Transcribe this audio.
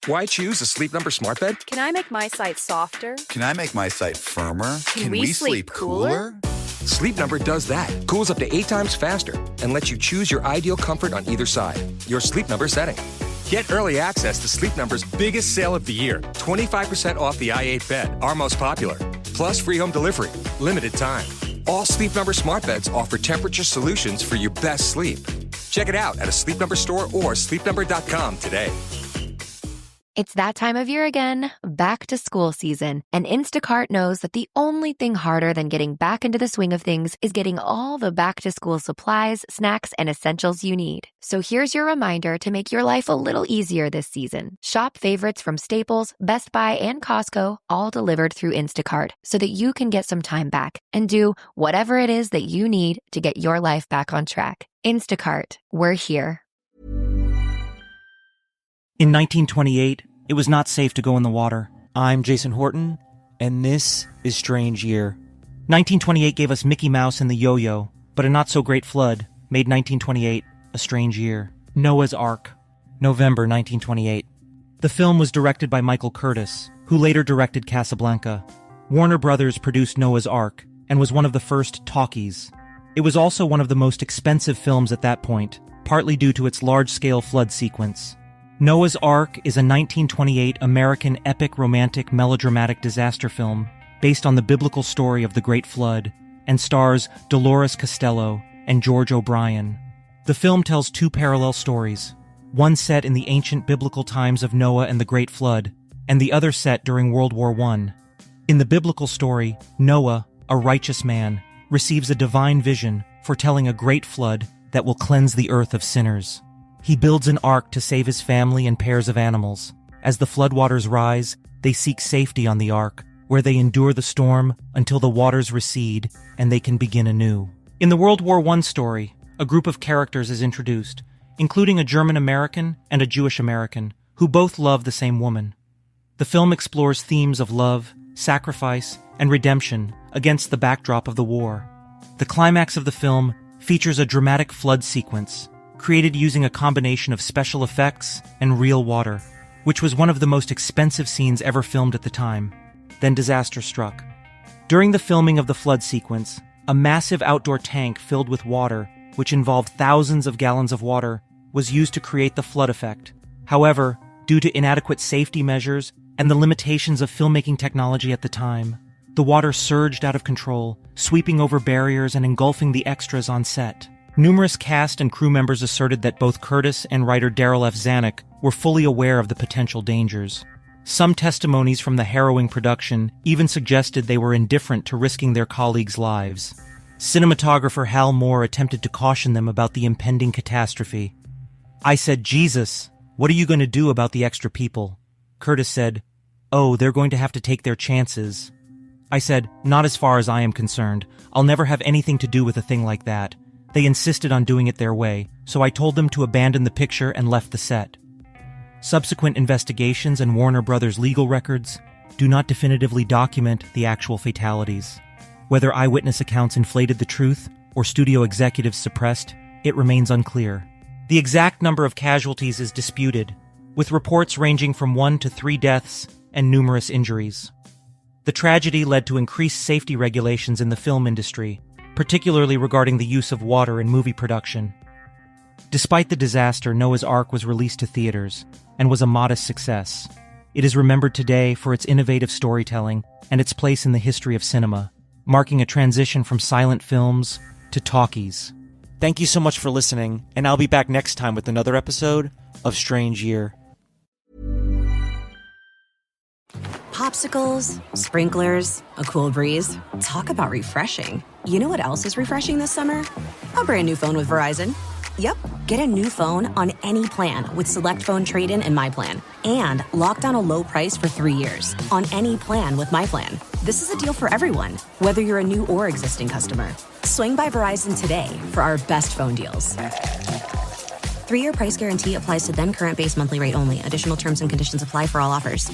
Why choose a Sleep Number smart bed? Can I make my site softer? Can I make my site firmer? Can we sleep cooler? Sleep Number does that. Cools up to 8 times faster and lets you choose your ideal comfort on either side. Your Sleep Number setting. Get early access to Sleep Number's biggest sale of the year. 25% off the i8 bed, our most popular. Plus free home delivery. Limited time. All Sleep Number smart beds offer temperature solutions for your best sleep. Check it out at a Sleep Number store or sleepnumber.com today. It's that time of year again, back to school season, and Instacart knows that the only thing harder than getting back into the swing of things is getting all the back-to-school supplies, snacks, and essentials you need. So here's your reminder to make your life a little easier this season. Shop favorites from Staples, Best Buy, and Costco, all delivered through Instacart, so that you can get some time back and do whatever it is that you need to get your life back on track. Instacart, we're here. In 1928, it was not safe to go in the water. I'm Jason Horton, and this is Strange Year. 1928 gave us Mickey Mouse and the Yo-Yo, but a not-so-great flood made 1928 a strange year. Noah's Ark, November 1928. The film was directed by Michael Curtis, who later directed Casablanca. Warner Brothers produced Noah's Ark and was one of the first talkies. It was also one of the most expensive films at that point, partly due to its large-scale flood sequence. Noah's Ark is a 1928 American epic romantic melodramatic disaster film based on the biblical story of the Great Flood and stars Dolores Costello and George O'Brien. The film tells 2 parallel stories, one set in the ancient biblical times of Noah and the Great Flood, and the other set during World War I. In the biblical story, Noah, a righteous man, receives a divine vision foretelling a great flood that will cleanse the earth of sinners. He builds an ark to save his family and pairs of animals. As the floodwaters rise, they seek safety on the ark, where they endure the storm until the waters recede and they can begin anew. In the World War I story, a group of characters is introduced, including a German-American and a Jewish-American, who both love the same woman. The film explores themes of love, sacrifice, and redemption against the backdrop of the war. The climax of the film features a dramatic flood sequence, created using a combination of special effects and real water, which was one of the most expensive scenes ever filmed at the time. Then disaster struck. During the filming of the flood sequence, a massive outdoor tank filled with water, which involved thousands of gallons of water, was used to create the flood effect. However, due to inadequate safety measures and the limitations of filmmaking technology at the time, the water surged out of control, sweeping over barriers and engulfing the extras on set. Numerous cast and crew members asserted that both Curtis and writer Darryl F. Zanuck were fully aware of the potential dangers. Some testimonies from the harrowing production even suggested they were indifferent to risking their colleagues' lives. Cinematographer Hal Moore attempted to caution them about the impending catastrophe. "I said, Jesus, what are you going to do about the extra people?" Curtis said, "Oh, they're going to have to take their chances." I said, "Not as far as I am concerned. I'll never have anything to do with a thing like that." They insisted on doing it their way, so I told them to abandon the picture and left the set. Subsequent investigations and Warner Brothers legal records do not definitively document the actual fatalities. Whether eyewitness accounts inflated the truth or studio executives suppressed, it remains unclear. The exact number of casualties is disputed, with reports ranging from 1 to 3 deaths and numerous injuries. The tragedy led to increased safety regulations in the film industry, particularly regarding the use of water in movie production. Despite the disaster, Noah's Ark was released to theaters and was a modest success. It is remembered today for its innovative storytelling and its place in the history of cinema, marking a transition from silent films to talkies. Thank you so much for listening, and I'll be back next time with another episode of Strange Year. Popsicles, sprinklers, a cool breeze. Talk about refreshing. You know what else is refreshing this summer? A brand new phone with Verizon. Yep, get a new phone on any plan with Select Phone Trade-in and My Plan. And lock down a low price for 3 years on any plan with My Plan. This is a deal for everyone, whether you're a new or existing customer. Swing by Verizon today for our best phone deals. 3-year price guarantee applies to then current base monthly rate only. Additional terms and conditions apply for all offers.